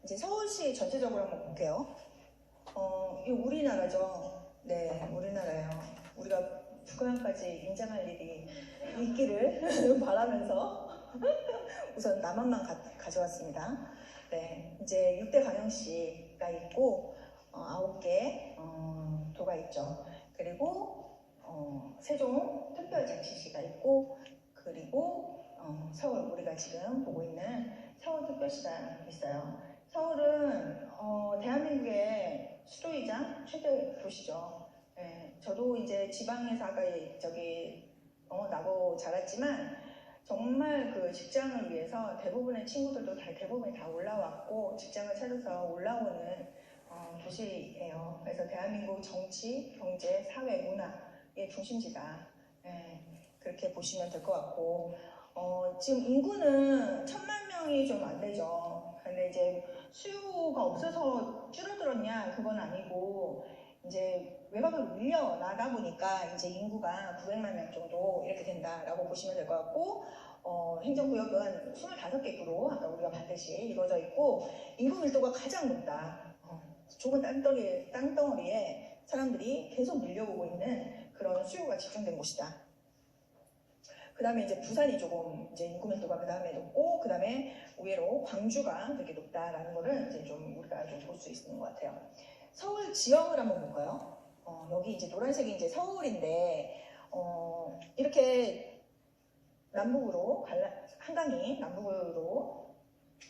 이제 서울시 전체적으로 한번 볼게요. 이 우리나라죠. 네, 우리나라예요. 우리가 북한까지 인정할 일이 있기를 바라면서 우선 남한만 가져왔습니다. 네, 이제 6대 광역시가 있고 9개 도가 있죠. 그리고 세종 특별자치시가 있고, 그리고 서울, 우리가 지금 보고 있는 서울특별시가 있어요. 서울은 대한민국의 수도이자 최대 도시죠. 네, 저도 이제 지방에서 아까 나고 자랐지만 정말 그 직장을 위해서 대부분의 친구들도 대부분이 다 올라왔고 직장을 찾아서 올라오는 도시예요. 그래서 대한민국 정치, 경제, 사회, 문화의 중심지다. 네, 그렇게 보시면 될 것 같고, 지금 인구는 1000만 명이 좀 안 되죠. 근데 이제 수요가 없어서 줄어들었냐? 그건 아니고, 이제 외곽으로 밀려 나가 보니까 이제 인구가 900만 명 정도 이렇게 된다라고 보시면 될 것 같고, 행정구역은 25개 구로 아까 우리가 봤듯이 이루어져 있고, 인구 밀도가 가장 높다. 좁은 땅덩어리에 사람들이 계속 밀려오고 있는 그런 수요가 집중된 곳이다. 그 다음에 이제 부산이 조금 이제 인구 밀도가 그 다음에 높고, 그 다음에 의외로 광주가 되게 높다라는 거를 이제 좀 우리가 좀 볼 수 있는 것 같아요. 서울 지형을 한번 볼까요? 여기 이제 노란색이 이제 서울인데, 이렇게 남북으로 한강이 남북으로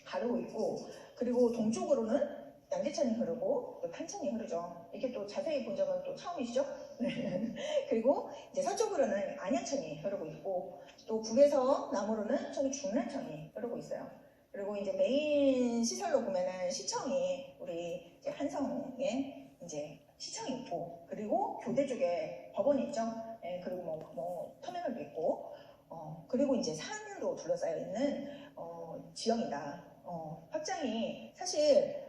가르고 있고, 그리고 동쪽으로는 양재천이 흐르고 또 탄천이 흐르죠. 이렇게 또 자세히 본 적은 또 처음이시죠? 그리고 이제 서쪽으로는 안양천이 흐르고 있고, 또 북에서 남으로는 저기 중랑천이 흐르고 있어요. 그리고 이제 메인 시설로 보면은 시청이 우리 이제 한성에 이제 시청이 있고, 그리고 교대 쪽에 법원이 있죠. 예, 그리고 뭐 터미널도 있고, 그리고 이제 산으로 둘러싸여 있는 지형이다. 확장이 사실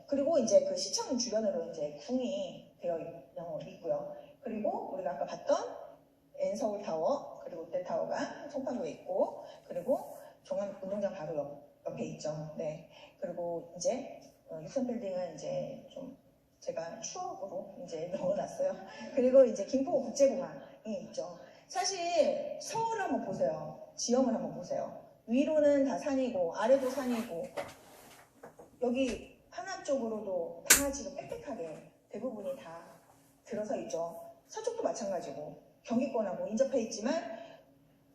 그리고 이제 그 시청 주변으로 이제 궁이 되어 있고요. 그리고 우리가 아까 봤던 N서울타워, 그리고 롯데타워가 송파구에 있고, 그리고 종합운동장 바로 옆에 있죠. 네. 그리고 이제 63빌딩은 이제 좀 제가 추억으로 이제 넣어놨어요. 그리고 이제 김포국제공항이 있죠. 사실 서울 한번 보세요. 지형을 한번 보세요. 위로는 다 산이고 아래도 산이고, 여기 하남 쪽으로도 다 지금 빽빽하게 대부분이 다 들어서 있죠. 서쪽도 마찬가지고 경기권하고 인접해 있지만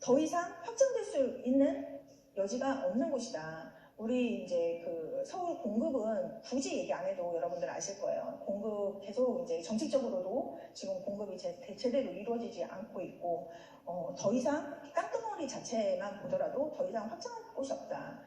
더 이상 확장될 수 있는 여지가 없는 곳이다. 우리 이제 그 서울 공급은 굳이 얘기 안 해도 여러분들 아실 거예요. 공급 계속 이제 정책적으로도 지금 공급이 제대로 이루어지지 않고 있고, 더 이상 땅덩어리 자체만 보더라도 더 이상 확장할 곳이 없다.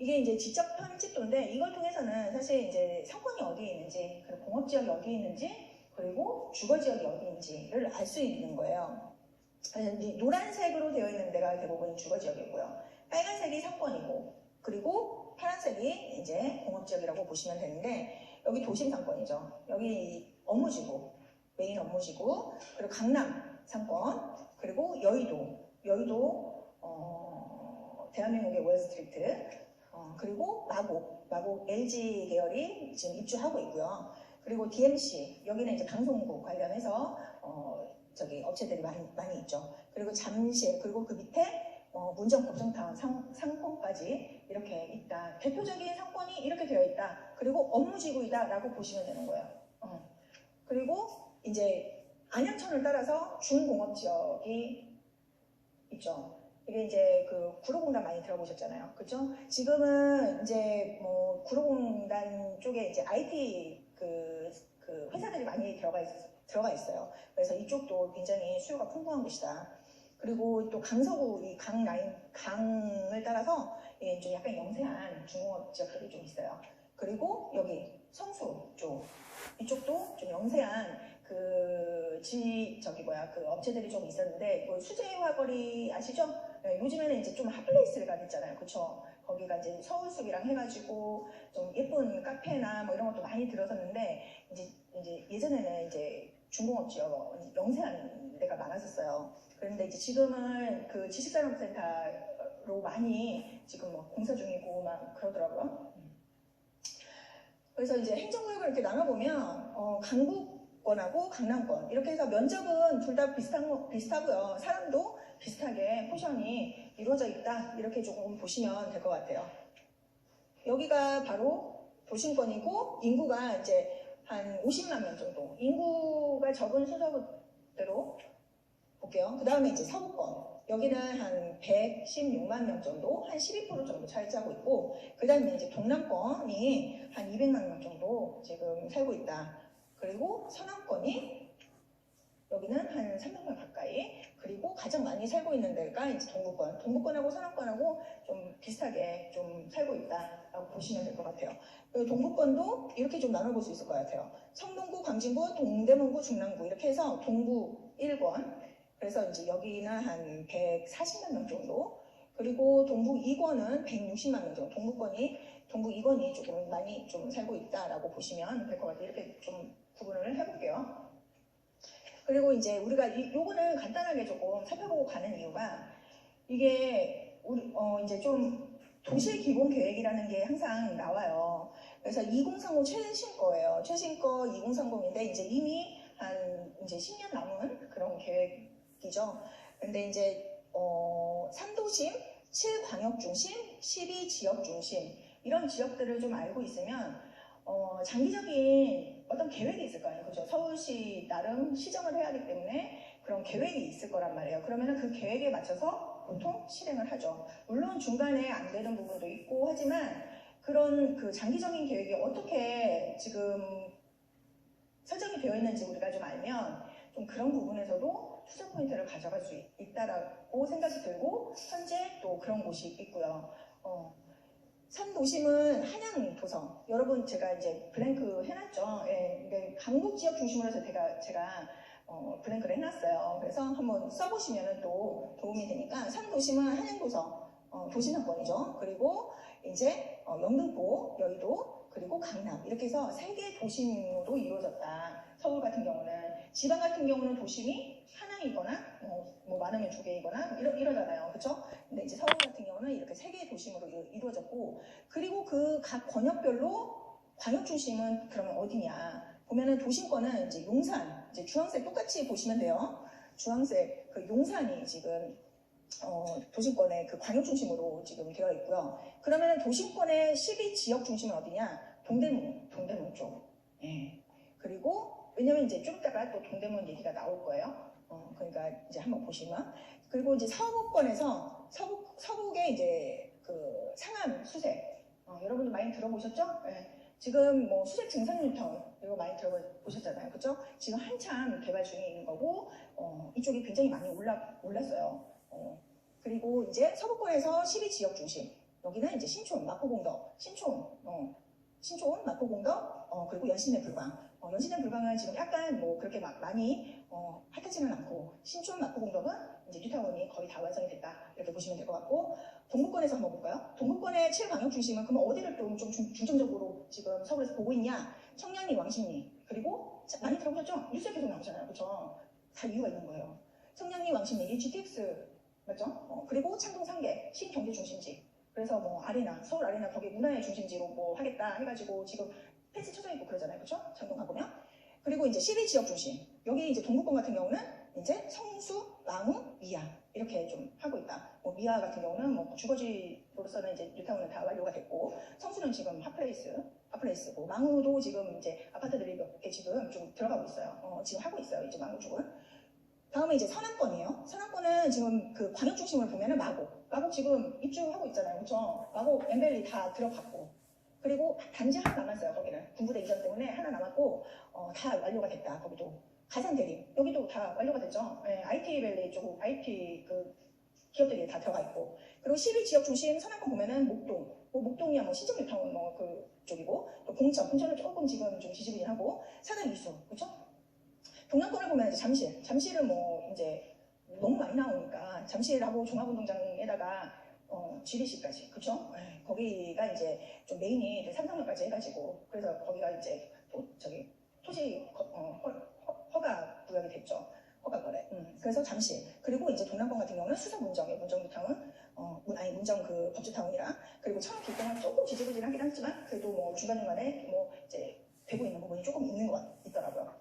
이게 이제 지적 편집도인데, 이걸 통해서는 사실 이제 상권이 어디에 있는지, 그리고 공업지역이 어디에 있는지, 그리고 주거지역이 어디 있는지를 알 수 있는 거예요. 이제 노란색으로 되어 있는 데가 대부분 주거지역이고요. 빨간색이 상권이고, 그리고 파란색이 이제 공업지역이라고 보시면 되는데, 여기 도심 상권이죠. 여기 업무지구, 메인 업무지구, 그리고 강남 상권, 그리고 여의도 대한민국의 월스트리트, 그리고 마곡 LG 계열이 지금 입주하고 있고요. 그리고 DMC, 여기는 이제 방송국 관련해서 저기 업체들이 많이 있죠. 그리고 잠실, 그리고 그 밑에 문정 법정타운 상권까지 이렇게 있다. 대표적인 상권이 이렇게 되어 있다. 그리고 업무지구이다 라고 보시면 되는 거예요. 그리고 이제 안양천을 따라서 중공업지역이 있죠. 이게 이제 그 구로공단 많이 들어보셨잖아요. 그죠? 지금은 이제 뭐 구로공단 쪽에 이제 IT 그 회사들이 많이 들어가 있어요. 그래서 이쪽도 굉장히 수요가 풍부한 곳이다. 그리고 또 강서구 이 강을 따라서 좀 약간 영세한 중공업 지역들이 좀 있어요. 그리고 여기 성수 쪽, 이쪽도 좀 영세한 그 업체들이 좀 있었는데, 뭐 수제화거리 아시죠? 네, 요즘에는 이제 좀 핫플레이스가 됐잖아요. 그쵸? 거기가 이제 서울숲이랑 해가지고 좀 예쁜 카페나 뭐 이런 것도 많이 들어섰는데, 이제 예전에는 이제 중공업 지역 영세한 데가 많았었어요. 그런데 이제 지금은 그 지식산업센터로 그리고 많이 지금 뭐 공사 중이고 막 그러더라고요. 그래서 이제 행정구역을 이렇게 나눠보면 강북권하고 강남권 이렇게 해서 면적은 둘 다 비슷하고요. 사람도 비슷하게 포션이 이루어져 있다. 이렇게 조금 보시면 될 것 같아요. 여기가 바로 도심권이고 인구가 이제 한 50만 명 정도. 인구가 적은 순서대로 볼게요. 그 다음에 이제 서부권. 여기는 한 116만 명 정도, 한 12% 정도 차지하고 있고, 그 다음에 이제 동남권이 한 200만 명 정도 지금 살고 있다. 그리고 서남권이 여기는 한 300명 가까이, 그리고 가장 많이 살고 있는 데가 이제 동부권. 동부권하고 서남권하고 좀 비슷하게 좀 살고 있다라고 보시면 될 것 같아요. 동부권도 이렇게 좀 나눠볼 수 있을 것 같아요. 성동구, 광진구, 동대문구, 중랑구 이렇게 해서 동부 1권. 그래서 이제 여기는 한 140만 명 정도. 그리고 동북 2권은 160만 명 정도. 동북 2권이 조금 많이 좀 살고 있다라고 보시면 될 것 같아요. 이렇게 좀 구분을 해볼게요. 그리고 이제 우리가 요거는 간단하게 조금 살펴보고 가는 이유가 이게 이제 좀 도시 기본 계획이라는 게 항상 나와요. 그래서 2030 최신 거예요. 최신 거 2030인데 이제 이미 한 이제 10년 남은 그런 계획이죠. 근데 이제 3도심, 7광역중심, 12지역중심 이런 지역들을 좀 알고 있으면 장기적인 어떤 계획이 있을 거예요. 그죠? 서울시 나름 시정을 해야 하기 때문에 그런 계획이 있을 거란 말이에요. 그러면 그 계획에 맞춰서 보통 실행을 하죠. 물론 중간에 안 되는 부분도 있고 하지만 그런 그 장기적인 계획이 어떻게 지금 설정이 되어 있는지 우리가 좀 알면 좀 그런 부분에서도 투자 포인트를 가져갈 수 있다라고 생각이 들고 현재 또 그런 곳이 있고요. 선도심은 한양도성. 여러분 제가 이제 블랭크 해놨죠. 예, 근데 강북 지역 중심으로 해서 제가 블랭크를 해놨어요. 그래서 한번 써보시면 또 도움이 되니까 선도심은 한양도성 도시상권이죠. 그리고 이제 영등포, 여의도, 그리고 강남 이렇게 해서 3개 도심으로 이루어졌다. 서울 같은 경우는 지방 같은 경우는 도심이 하나이거나 뭐 많으면 2개이거나 이러잖아요. 그렇죠? 근데 이제 서울 같은 경우는 이렇게 3개의 도심으로 이루어졌고 그리고 그 각 권역별로 광역 중심은 그러면 어디냐? 보면은 도심권은 이제 용산, 이제 주황색 똑같이 보시면 돼요. 주황색 그 용산이 지금 도심권의 그 광역 중심으로 지금 되어 있고요. 그러면은 도심권의 12지역 중심은 어디냐? 동대문 쪽. 예. 그리고 왜냐면 이제 좀 이따가 또 동대문 얘기가 나올 거예요. 그러니까 이제 한번 보시면. 그리고 이제 서부권에서 서북에 이제 그 상암 수색. 여러분도 많이 들어보셨죠? 예. 지금 뭐 수색 증산뉴타운 이거 많이 들어보셨잖아요. 그죠? 지금 한참 개발 중에 있는 거고 이쪽이 굉장히 많이 올랐어요. 그리고 이제 서부권에서 12지역 중심. 여기는 이제 신촌, 마포공덕, 신촌, 마포공덕, 그리고 연신내 불광. 연신내 불광은 지금 약간 뭐 그렇게 막 많이 핫하지는 않고 신촌, 마포공덕은 이제 뉴타운이 거의 다 완성이 됐다. 이렇게 보시면 될 것 같고 동부권에서 한번 볼까요? 동부권의 7광역 중심은 그러면 어디를 좀 중점적으로 지금 서울에서 보고 있냐? 청량리, 왕십리. 그리고 많이 들어보셨죠? 뉴스에 계속 나오잖아요. 그렇죠? 다 이유가 있는 거예요. 청량리, 왕십리, GTX 맞죠? 그리고 창동 상계, 신경제 중심지. 그래서 뭐 아리나, 서울 아리나 거기 문화의 중심지로 뭐 하겠다 해가지고 지금 펜스 쳐져 있고 그러잖아요. 그렇죠? 창동 가보면. 그리고 이제 12지역 중심. 여기 이제 동부권 같은 경우는 이제 성수, 왕우, 미아 이렇게 좀 하고 있다. 뭐 미아 같은 경우는 뭐 주거지로서는 이제 뉴타운은 다 완료가 됐고 성수는 지금 핫플레이스고 왕우도 지금 이제 아파트들이 몇 개 지금 좀 들어가고 있어요. 지금 하고 있어요. 이제 왕우 쪽은. 다음에 이제 서남권이에요. 서남권은 지금 그 광역 중심을 보면은 마곡 지금 입주하고 있잖아요. 그렇죠? 마곡, 엠벨리 다 들어갔고 그리고 단지 하나 남았어요. 거기는 군부대 이전 때문에 하나 남았고 다 완료가 됐다. 거기도 가산대림 여기도 다 완료가 됐죠. 네, IT 쪽 IT 그 기업들이 다 들어가 있고 그리고 12지역 중심 서남권 보면은 목동이야 뭐 신정뉴타운 뭐 그쪽이고 또 공천은 조금 지금 좀 지지부진하고 사당 이수 그렇죠? 동남권을 보면 이제 잠실은 뭐 이제 너무 많이 나오니까 잠실하고 종합운동장에다가 GBC까지 그쵸? 거기가 이제 좀 메인이 삼성역까지 해가지고 그래서 거기가 이제 토지 허가 구역이 됐죠. 허가 거래. 그래서 잠실 그리고 이제 동남권 같은 경우는 수서 문정뉴타운 운정 그 법주타운이랑 그리고 천안 길동은 조금 지지부진하긴 하지만 그래도 뭐 중간중간에 뭐 이제 되고 있는 부분이 조금 있는 것 있더라고요.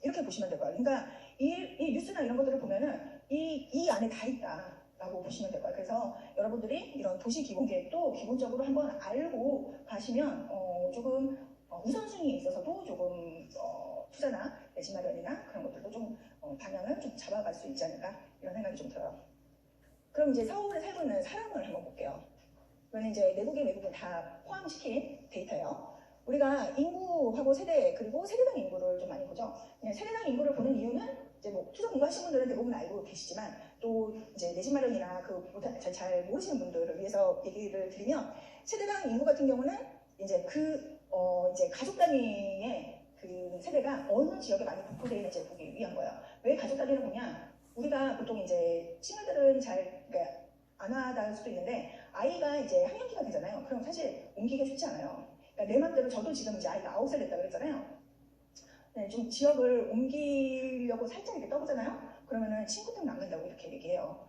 이렇게 보시면 될 거예요. 그러니까 이 뉴스나 이런 것들을 보면은 이 안에 다 있다라고 보시면 될 거예요. 그래서 여러분들이 이런 도시 기본 계획도 기본적으로 한번 알고 가시면 조금 우선순위에 있어서도 조금 투자나 내집 마련이나 그런 것들도 좀 방향을 좀 잡아갈 수 있지 않을까 이런 생각이 좀 들어요. 그럼 이제 서울에 살고 있는 사람을 한번 볼게요. 이거는 이제 내국인 외국인 다 포함시킨 데이터예요. 우리가 인구하고 세대 그리고 세대당 인구를 좀 많이 보죠. 세대당 인구를 보는 이유는 이제 뭐 투자 공부하신 분들은 대부분 알고 계시지만 또 이제 내집 마련이나 그 잘 모르시는 분들을 위해서 얘기를 드리면 세대당 인구 같은 경우는 이제 이제 가족 단위의 그 세대가 어느 지역에 많이 분포되어 있는지 보기 위한 거예요. 왜 가족 단위를 보냐? 우리가 보통 이제 친구들은 그러니까 안 와닿을 수도 있는데 아이가 이제 학년기가 되잖아요. 그럼 사실 옮기기가 쉽지 않아요. 그러니까 내 맘대로 저도 지금 이제 아이가 9살 됐다 그랬잖아요. 네, 좀 지역을 옮기려고 살짝 이렇게 떠보잖아요. 그러면은 친구 때문에 안 간다고 이렇게 얘기해요.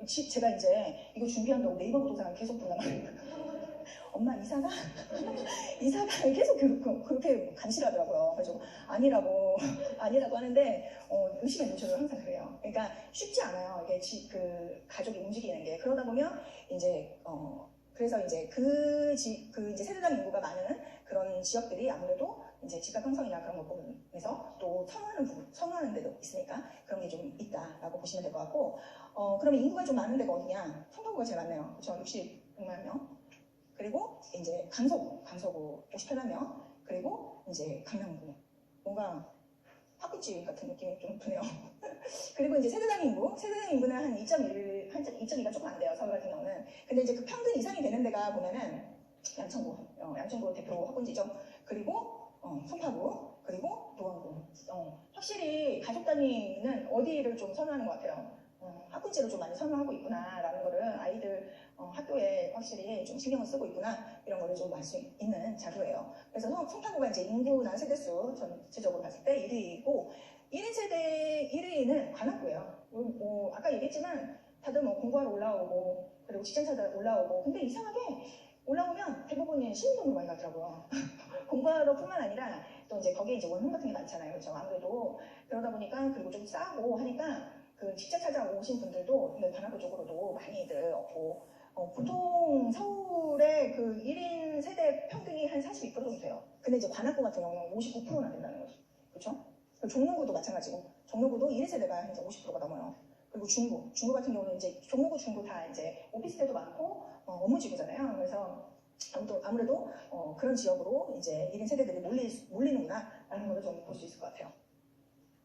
제가 이제 이거 준비한다고 네이버 부동산을 계속 보나 말이에요. 엄마 이사가 계속 그렇게 간실하더라고요. 그래서 아니라고 하는데 의심의 노출을 항상 그래요. 그러니까 쉽지 않아요. 이게 그 가족이 움직이는 게. 그러다 보면 이제 그래서 이제 이제 세대당 인구가 많은 그런 지역들이 아무래도 이제 집값 형성이나 그런 것 부분에서 또 선호하는 데도 있으니까 그런 게 좀 있다라고 보시면 될 것 같고 그러면 인구가 좀 많은 데가 어디냐? 성동구가 제일 많네요. 그렇죠? 66만 명. 그리고 이제 강서구 58만 명. 그리고 이제 강남구. 뭔가 파국지 같은 느낌이 좀 드네요. 그리고 이제 세대당 인구는 한 2.2가 조금 안 돼요. 서울 같은 경우는. 근데 이제 그 평균 이상이 되는 데가 보면은 양천구 대표 학군지죠. 그리고 송파구, 그리고 노원구. 확실히 가족 단위는 어디를 좀 선호하는 것 같아요. 학군지를 좀 많이 선호하고 있구나라는 거를 아이들 학교에 확실히 좀 신경을 쓰고 있구나 이런 거를 좀 알 수 있는 자료예요. 그래서 송파구가 이제 인구나 세대수 전체적으로 봤을 때 1위이고 1인 세대 1위는 관악구예요. 아까 얘기했지만 다들 뭐 공부하러 올라오고 그리고 직장 찾아 올라오고 근데 이상하게 올라오면 대부분이 신림동으로 많이 가더라고요. 공부하러 뿐만 아니라 또 이제 거기에 이제 원룸 같은 게 많잖아요. 그렇죠? 아무래도 그러다 보니까 그리고 좀 싸고 하니까 그 직장 찾아오신 분들도 관악구 쪽으로도 많이들 없고 보통 서울의 그 1인 세대 평균이 한 42% 정도 돼요. 근데 이제 관악구 같은 경우는 59%나 된다는 거죠. 그렇죠? 종로구도 마찬가지고 종로구도 1인 세대가 이제 50%가 넘어요. 그리고 중구 같은 경우는 이제 종로구 중구 다 이제 오피스텔도 많고 업무지구잖아요. 그래서 아무래도 그런 지역으로 이제 1인 세대들이 몰리는구나라는 걸 좀 볼 수 있을 것 같아요.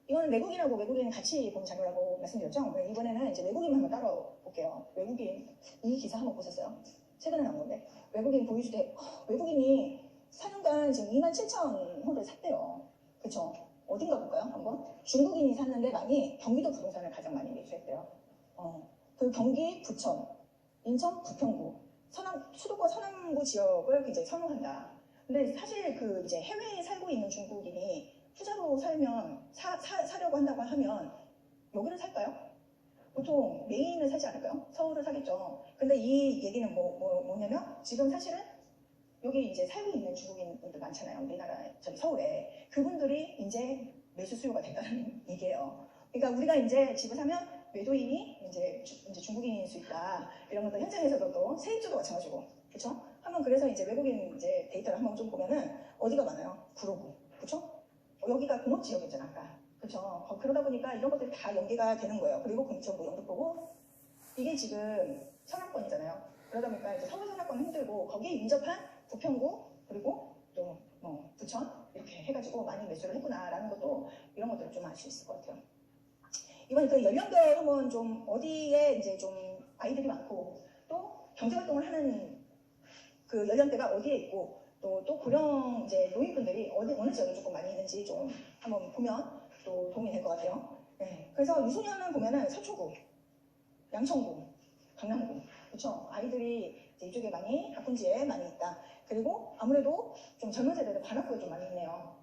이거는 외국인하고 외국인 같이 본 자료라고 말씀드렸죠. 이번에는 이제 외국인 한번 따로 볼게요. 외국인 이 기사 한번 보셨어요? 최근에 나온 건데 외국인 보유주택 외국인이 4년간 지금 27,000호를 샀대요. 그렇죠? 어딘가 볼까요? 한번 중국인이 샀는데 경기도 부동산을 가장 많이 매수했대요. 그 경기 부천, 인천 부평구, 수도권 서남부 지역을 이제 선호한다. 근데 사실 그 이제 해외에 살고 있는 중국인이 투자로 살면 사려고 한다고 하면 여기를 살까요? 보통 메인을 사지 않을까요? 서울을 사겠죠. 근데 이 얘기는 뭐냐면 지금 사실은 여기 이제 살고 있는 중국인분들 많잖아요. 우리나라 서울에 그분들이 이제 매수 수요가 된다는 얘기예요. 그러니까 우리가 이제 집을 사면 매도인이 이제 중국인일 수 있다. 이런 것도 현장에서도 또 세입자도 마찬가지고 그렇죠? 한번 그래서 이제 외국인 이제 데이터를 한번 좀 보면은 어디가 많아요? 구로구, 그렇죠? 여기가 공업 지역이잖아, 아까. 그렇죠? 그러다 보니까 이런 것들이 다 연계가 되는 거예요. 그리고 금천구, 영등포구 이게 지금 서남권이잖아요. 그러다 보니까 이제 서울 서남권은 힘들고 거기에 인접한 부평구 그리고 또 부천 이렇게 해가지고 많이 매수를 했구나라는 것도 이런 것들을 좀 알 수 있을 것 같아요. 이번 그 연령별 한번 좀 어디에 이제 좀 아이들이 많고 또 경제활동을 하는 그 연령대가 어디에 있고 또 고령 이제 노인분들이 어느 지역에 조금 많이 있는지 좀 한번 보면 또 도움이 될 것 같아요. 네. 그래서 유소년은 보면은 서초구, 양천구, 강남구, 그렇죠? 아이들이 이제 이쪽에 많이 학군지에 많이 있다. 그리고 아무래도 좀 젊은 세대는 관악구에 좀 많이 있네요.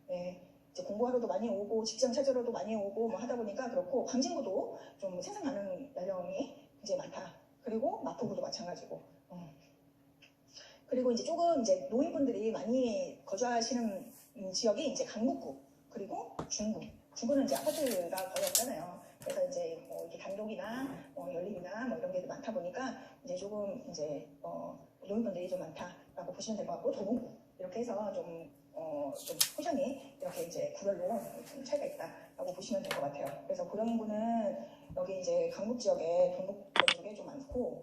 네. 이제 공부하러도 많이 오고 직장 찾으러도 많이 오고 하다 보니까 그렇고 광진구도 좀 생산 가능 연령이 굉장히 많다. 그리고 마포구도 마찬가지고. 그리고 이제 조금 이제 노인분들이 많이 거주하시는 지역이 이제 강북구 그리고 중구. 중구는 이제 아파트가 거의 없잖아요. 그래서 이제 뭐 이렇게 단독이나 연립이나 뭐 이런 게 많다 보니까 이제 조금 이제 노인분들이 좀 많다라고 보시면 될 것 같고, 도봉구 이렇게 해서 좀 포션이 이렇게 이제 구별로 좀 차이가 있다라고 보시면 될 것 같아요. 그래서 고령인구는 여기 이제 강북 지역에 동북권 쪽에 좀 많고,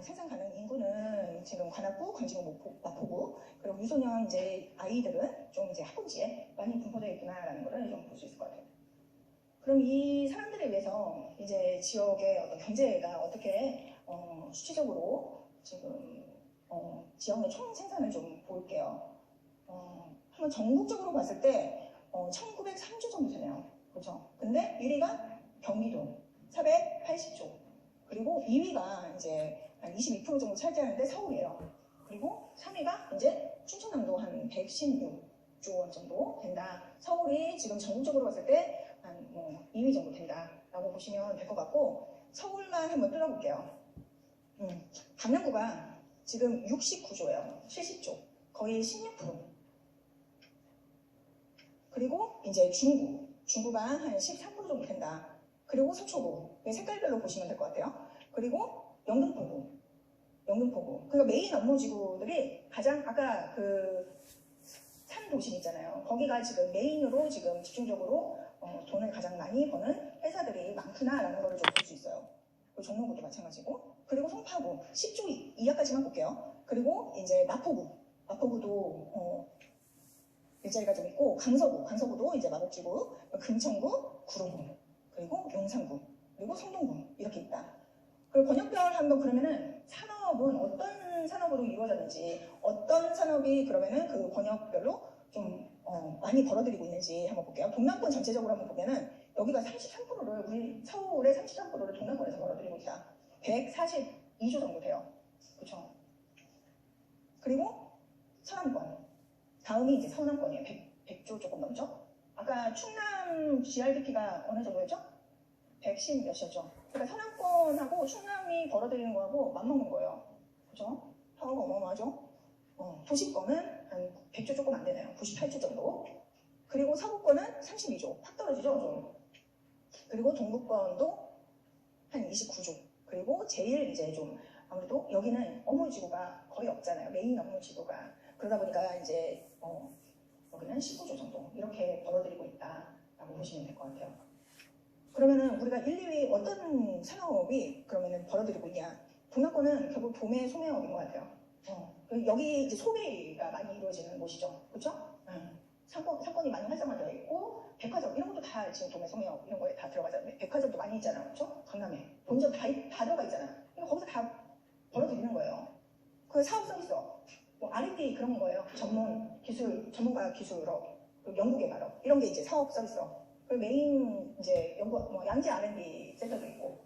생산 가능 인구는 지금 관악구, 광진구, 마포구, 그리고 유소년 이제 아이들은 좀 이제 학군지에 많이 분포되어 있구나라는 것을 좀 볼 수 있을 것 같아요. 그럼 이 사람들에 의해서 이제 지역의 어떤 경제가 어떻게 수치적으로 지금 지역 내 총 생산을 좀 볼게요. 한번 전국적으로 봤을 때 1903조 정도 되네요. 그렇죠? 근데 1위가 경기도 480조, 그리고 2위가 이제 한 22% 정도 차지하는데 서울이에요. 그리고 3위가 이제 충청남도 한 116조 원 정도 된다. 서울이 지금 전국적으로 봤을 때 한 2위 정도 된다라고 보시면 될 것 같고, 서울만 한번 뚫어볼게요. 강남구가 지금 69조예요. 70조. 거의 16%. 그리고 이제 중구가 한 13% 정도 된다. 그리고 서초구, 색깔별로 보시면 될 것 같아요. 그리고 영등포구. 그러니까 메인 업무지구들이 가장 아까 그 산 도심 있잖아요. 거기가 지금 메인으로 지금 집중적으로 돈을 가장 많이 버는 회사들이 많구나라는 걸 좀 볼 수 있어요. 종로구도 마찬가지고, 그리고 송파구 10조 이하까지만 볼게요. 그리고 이제 마포구도 일자리가 좀 있고, 강서구도 이제 마곡지구, 금천구, 구로구, 그리고 용산구, 그리고 성동구 이렇게 있다. 그리고 번역별 한번 그러면은 산업은 어떤 산업으로 이루어졌는지, 어떤 산업이 그러면은 그 번역별로 좀 많이 벌어들이고 있는지 한번 볼게요. 동남권 전체적으로 한번 보면은 여기가 33%를, 우리 서울의 33%를 동남권에서 벌어들이고 있다. 142조 정도 돼요. 그렇죠? 그리고 서남권, 다음이 이제 서남권이에요. 100조 조금 넘죠? 아까 충남 GRDP가 어느 정도였죠? 110 몇이었죠? 그러니까 서남권하고 충남이 벌어들이는 거하고 맞먹는 거예요. 그죠? 파워가 어마어마하죠? 도시권은 한 100조 조금 안 되네요. 98조 정도. 그리고 서부권은 32조. 확 떨어지죠? 좀. 그리고 동부권도 한 29조. 그리고 제일 이제 좀 아무래도 여기는 업무지구가 거의 없잖아요. 메인 업무지구가. 그러다 보니까 이제 여기는 19조 정도 이렇게 벌어들이고 있다라고 보시면 될 것 같아요. 그러면은 우리가 1, 2위 어떤 산업이 그러면은 벌어들이고 있냐? 동남권은 결국 도매 소매업인 것 같아요. 여기 이제 소비가 많이 이루어지는 곳이죠, 그렇죠? 상권이 많이 활성화되어 있고, 백화점 이런 것도 다 지금 도매 소매업 이런 거에 다 들어가잖아요. 백화점도 많이 있잖아요, 그렇죠? 강남에 본점 다 들어가 있잖아요. 그러니까 거기서 다 벌어들이는 거예요. 그 사업 서비스업, 뭐 R&D 그런 거예요. 전문가 기술업, 연구 개발업 이런 게 이제 사업 서비스업. 그리고 메인 이제 양재 R&D 센터도 있고,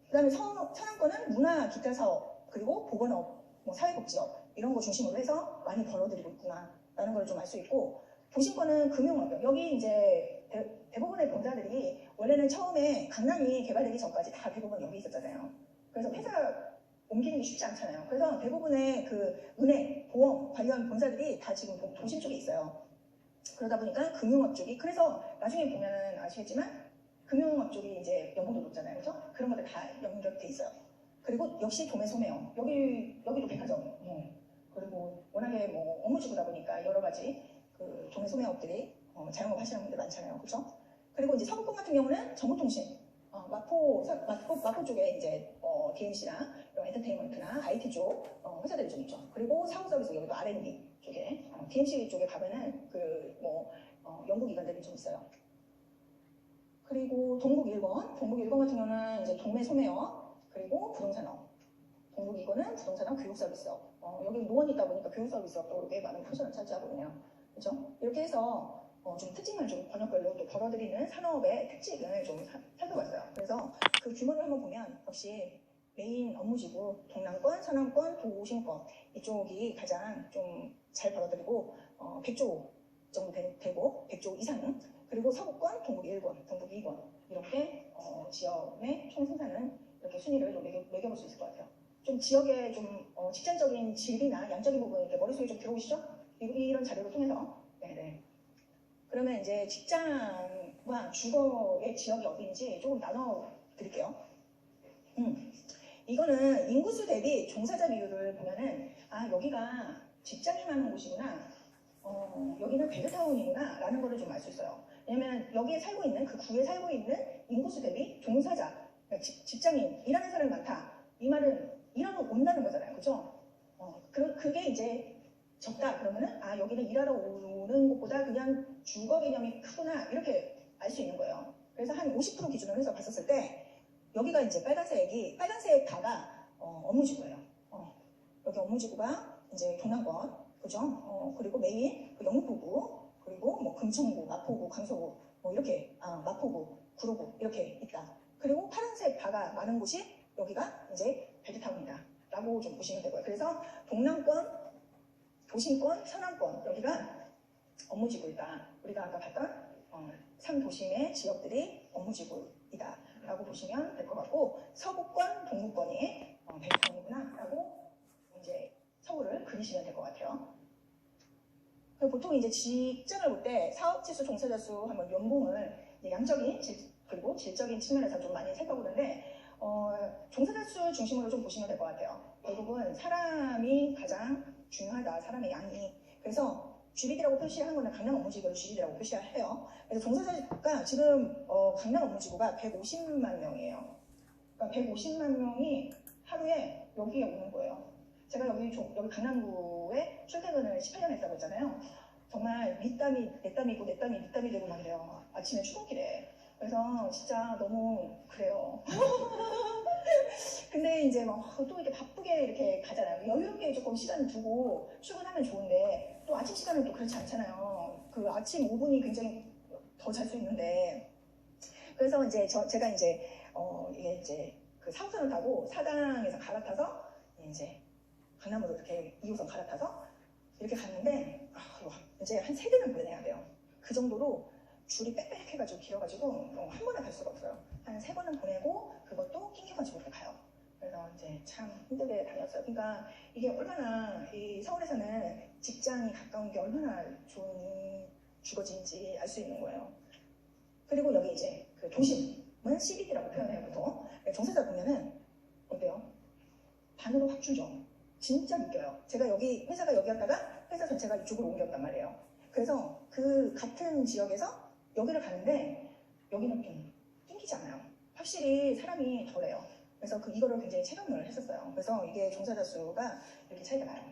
그다음에 서남권은 문화 기타 사업, 그리고 보건업, 사회복지업 이런 거 중심으로 해서 많이 벌어들이고 있구나라는 걸 좀 알 수 있고, 도심권은 금융업. 여기 이제 대부분의 본사들이 원래는 처음에 강남이 개발되기 전까지 다 대부분 여기 있었잖아요. 그래서 회사 옮기는 게 쉽지 않잖아요. 그래서 대부분의 그 은행, 보험 관련 본사들이 다 지금 도심 쪽에 있어요. 그러다 보니까 금융업 쪽이, 그래서 나중에 보면은 아시겠지만 금융업 쪽이 이제 연봉도 높잖아요. 그렇죠? 그런 것들 다 연결돼 있어요. 그리고 역시 도매 소매업. 여기도 백화점. 그리고 워낙에 뭐 업무지구다 보니까 여러 가지 그 도매 소매업들이 자영업 하시는 분들 많잖아요. 그렇죠? 그리고 이제 서구권 같은 경우는 정보통신. 마포 쪽에 이제 DMC나 이런 엔터테인먼트나 IT 쪽 회사들이 좀 있죠. 그리고 사후서비스, 여기도 R&D 쪽에 DMC 쪽에 가면은 연구기관들이 좀 있어요. 그리고 동북 1번 같은 경우는 이제 도매 소매업, 그리고 부동산업. 동북 2권은 부동산업, 교육 서비스업. 여기 노원이 있다 보니까 교육 서비스업도 꽤 많은 포션을 차지하거든요. 그렇죠? 이렇게 해서 좀 특징을 좀 번역별로 또 벌어들이는 산업의 특징을 좀 살펴봤어요. 그래서 그 규모를 한번 보면 역시 메인 업무지구 동남권, 서남권, 도심권 이쪽이 가장 좀 잘 벌어들이고 100조 정도 되고 100조 이상, 그리고 서부권, 동북 1권, 동북 2권 이렇게 지역의 총 생산은 이렇게 순위를 좀 매겨볼 수 있을 것 같아요. 좀 지역의 좀 직장적인 질이나 양적인 부분 이렇게 머릿속에 좀 들어오시죠? 이런 자료를 통해서. 네네. 그러면 이제 직장과 주거의 지역이 어디인지 조금 나눠 드릴게요. 이거는 인구수 대비 종사자 비율을 보면은 여기가 직장이 많은 곳이구나, 여기는 베드타운이구나 라는 거를 좀 알 수 있어요. 왜냐면 여기에 살고 있는, 그 구에 살고 있는 인구수 대비 종사자, 그러니까 직장인, 일하는 사람이 많다, 이 말은 일하러 온다는 거잖아요. 그죠? 그게 이제 적다 그러면은 여기는 일하러 오는 곳보다 그냥 주거 개념이 크구나, 이렇게 알 수 있는 거예요. 그래서 한 50% 기준으로 해서 봤었을 때 여기가 이제 빨간색 다가 업무지구예요. 여기 업무지구가 이제 동남권, 그죠? 그리고 메인 영등포구, 그리고 뭐 금천구, 마포구, 강서구, 뭐 이렇게 마포구, 구로구 이렇게 있다. 그리고 파란색 다가 많은 곳이 여기가 이제 베드타운이다라고 좀 보시면 되고요. 그래서 동남권, 도심권, 서남권 여기가 업무지구이다. 우리가 아까 봤던 3도심의 지역들이 업무지구이다 라고 보시면 될 것 같고, 서부권, 동부권이 베드타운이구나 라고 이제 서울을 그리시면 될 것 같아요. 보통 이제 직장을 볼 때 사업지수, 종사자 수 하면 연봉을 양적인 그리고 질적인 측면에서 좀 많이 살펴보는데 종사자 수 중심으로 좀 보시면 될 것 같아요. 결국은 사람이 가장 중요하다, 사람의 양이. 그래서 GBD라고 표시하는 거는 강남 업무지구를 GBD라고 표시해요. 그래서 종사자가 지금 강남 업무지구가 150만 명이에요. 그러니까 150만 명이 하루에 여기에 오는 거예요. 제가 여기 강남구에 출퇴근을 18년 했다고 했잖아요. 정말 밑땀이 내 땀이고 내 땀이 밑땀이 되고 막 이래요. 아침에 출근길에. 그래서 진짜 너무 그래요. 근데 이제 막 또 이렇게 바쁘게 이렇게 가잖아요. 여유롭게 조금 시간을 두고 출근하면 좋은데 또 아침 시간은 또 그렇지 않잖아요. 그 아침 5분이 굉장히 더 잘 수 있는데. 그래서 이제 제가 이제 이게 이제 그 4호선을 타고 사당에서 갈아타서 이제 강남으로 이렇게 2호선 갈아타서 이렇게 갔는데 이제 한 3대는 보내야 돼요. 그 정도로 줄이 빽빽해가지고 길어가지고 한 번에 갈 수가 없어요. 한 3번은 보내고 그것도 낑겨가지고 이렇게 가요. 그래서 이제 참 힘들게 다녔어요. 그러니까 이게 얼마나 이 서울에서는 직장이 가까운 게 얼마나 좋은 주거지인지 알 수 있는 거예요. 그리고 여기 이제 그 도심은 CBD라고 표현해요. 보통 종사자 보면은 어때요? 반으로 확 줄죠. 진짜 느껴요. 제가 여기 회사가 여기였다가 회사 전체가 이쪽으로 옮겼단 말이에요. 그래서 그 같은 지역에서 여기를 가는데 여기는 좀 땡기지 않아요. 확실히 사람이 덜해요. 그래서 이거를 굉장히 체감을 했었어요. 그래서 이게 종사자 수가 이렇게 차이가 나요.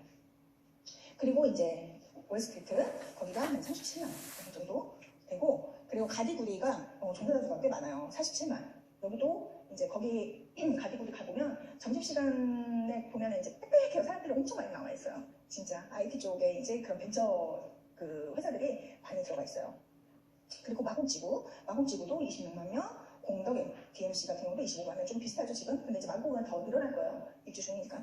그리고 이제 월스트리트 거기가 한 37만 정도 되고, 그리고 가디구리가 종사자 수가 꽤 많아요. 47만. 여기도 이제 거기 가디구리 가보면 점심시간에 보면 이제 빽빽해요. 사람들이 엄청 많이 나와 있어요. 진짜 IT 쪽에 이제 그런 벤처 그 회사들이 많이 들어가 있어요. 그리고 마곡지구도 26만 명, 공덕 DMC 같은 경우도 25만 명, 좀 비슷하죠 지금. 근데 이제 마곡은 더 늘어날 거예요. 입주 중이니까.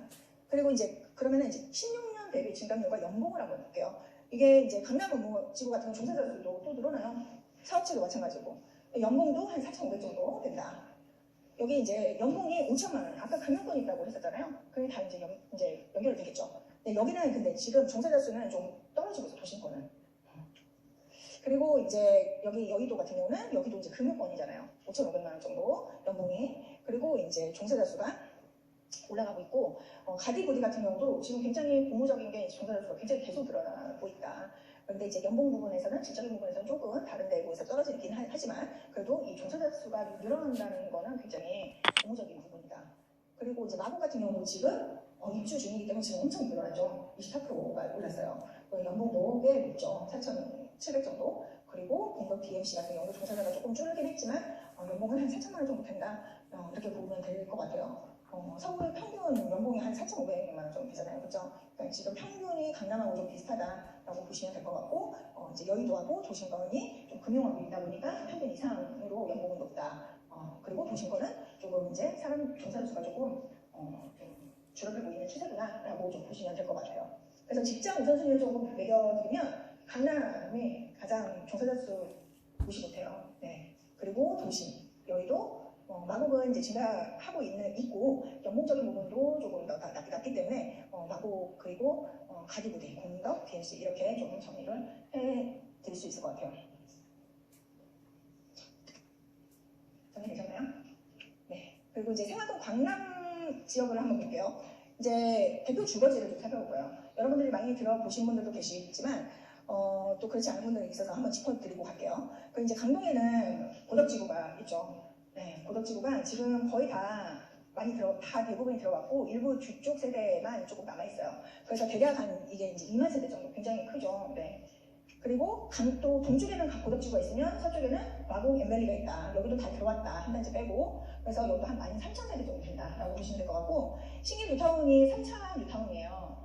그리고 이제 그러면은 이제 16년 대비 증감률과 연봉을 한번 볼게요. 이게 이제 강남 업무지구 같은 경우 종사자 수도 또 늘어나요. 사업체도 마찬가지고. 연봉도 한 4,500 정도 된다. 여기 이제 연봉이 5천만 원. 아까 강남권이 있다고 했었잖아요. 그게 다 이제 연결되겠죠. 근데 여기는 근데 지금 종사자 수는 좀 떨어지고 있어, 도심권은. 그리고 이제 여기 여의도 같은 경우는 여기도 이제 금융권이잖아요. 5,500만 원 정도 연봉이. 그리고 이제 종사자 수가 올라가고 있고, 가디구디 같은 경우도 지금 굉장히 고무적인 게 종사자 수가 굉장히 계속 늘어나고 있다. 그런데 이제 연봉 부분에서는, 질적인 부분에서는 조금 다른 데에서 떨어지긴 하지만 그래도 이 종사자 수가 늘어난다는 거는 굉장히 고무적인 부분이다. 그리고 이제 마곡 같은 경우는 지금 입주 중이기 때문에 지금 엄청 늘어나죠. 24%가 올랐어요. 연봉도 꽤 높죠. 4,700 정도. 그리고 공덕 DMC 같은 경우도 종사자가 조금 줄긴 했지만 연봉은 한 4천만 원 정도 된다. 이렇게 보면 될 것 같아요. 서울 평균 연봉이 한 4,500만 원 정도 되잖아요. 그렇죠? 그러니까 지금 평균이 강남하고 좀 비슷하다라고 보시면 될 것 같고, 이제 여의도하고 도심권이 좀 금융하고 있다 보니까 평균 이상으로 연봉은 높다. 그리고 도심권은 조금 이제 사람 종사자 수가 조금 좀 줄어들고 있는 추세구나라고 좀 보시면 될 것 같아요. 그래서 직장 우선순위를 조금 매겨드리면 강남이 가장 종사자 수 무시 못해요. 네. 그리고 도심, 여의도, 마곡은 이제 증가하고 있고 연봉적인 부분도 조금 더 낮기 때문에 마곡 그리고 가디부디, 공덕, DLC 이렇게 조금 정리를 해드릴 수 있을 것 같아요. 정리되셨나요? 네. 그리고 이제 생활동 광남 지역을 한번 볼게요. 이제 대표 주거지를 좀 살펴볼까요? 여러분들이 많이 들어보신 분들도 계시지만 또 그렇지 않은 분들이 있어서 한번 짚어드리고 갈게요. 그 이제 강동에는 고덕지구가 있죠. 네, 고덕지구가 지금 거의 다 대부분이 들어갔고 일부 뒤쪽 세대만 조금 남아있어요. 그래서 대략 이게 이제 2만 세대 정도 굉장히 크죠. 네. 그리고 또 동쪽에는 고덕지구가 있으면 서쪽에는 마곡 엠밸리가 있다. 여기도 다 들어왔다. 한 단지 빼고. 그래서 여기도 한 13,000세대 정도 된다라고 보시면 될 것 같고, 신길 뉴타운이 3차 뉴타운이에요.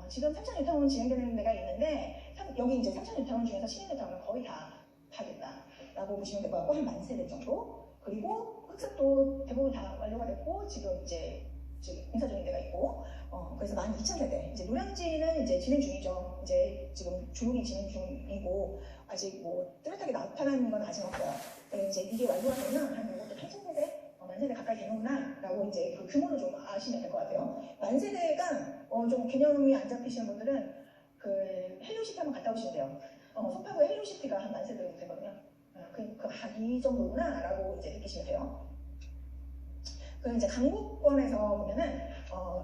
지금 3차 뉴타운 진행되는 데가 있는데 여기 이제 3차 뉴타운 중에서 신길 뉴타운은 거의 다 됐다라고 보시면 될 것 같고, 한 10,000세대 정도. 그리고 흑석도 대부분 다 완료가 됐고 지금 공사 중인 데가 있고, 그래서 12,000세대. 이제 노량진은 이제 진행 중이죠. 이제 지금 조용히 진행 중이고 아직 뭐 뚜렷하게 나타나는 건 아직 없어요. 이제 이게 완료가 되면 한 이것도 8,000세대, 10,000세대 가까이 되는구나라고 이제 그 규모를 좀 아시면 될 것 같아요. 10,000세대가 좀 개념이 안 잡히시는 분들은 그 헬로시티 한번 갔다 오시면 돼요. 송파구에 헬로시티가 한 10,000세대 정도 되거든요. 이 정도구나라고 이제 느끼시면 돼요. 그리고 이제 강북권에서 보면은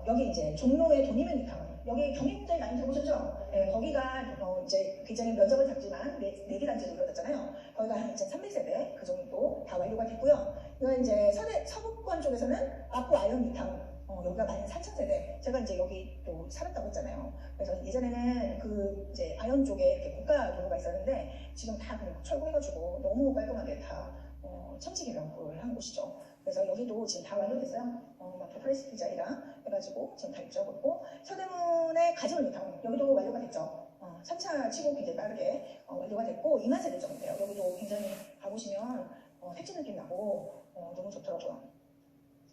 여기 이제 종로의 도니면 뉴타운, 여기 경인분들 많이 들어보셨죠? 네, 거기가 이제 굉장히 면적은 작지만 4개 단지로 이루어졌잖아요. 거기가 한 2,300세대 그 정도 다 완료가 됐고요. 이건 이제 서북권 쪽에서는 아포 아이언 뉴타운, 여기가 14,000세대. 제가 이제 여기 또 살았다고 했잖아요. 그래서 예전에는 그 이제 아이언 쪽에 이렇게 고가 도로가 있었는데 지금 다 철거해가지고 너무 깔끔하게 다 천지 개명을 한 곳이죠. 그래서 여기도 지금 다 완료됐어요. 프레스 디자이랑 해가지고 지금 다 입주하고, 서대문의 가지원 뉴타운 여기도 완료가 됐죠. 3차 치고 굉장히 빠르게 완료가 됐고 2만 세대 정도 돼요. 여기도 굉장히 가보시면 택지 느낌 나고 너무 좋더라고요.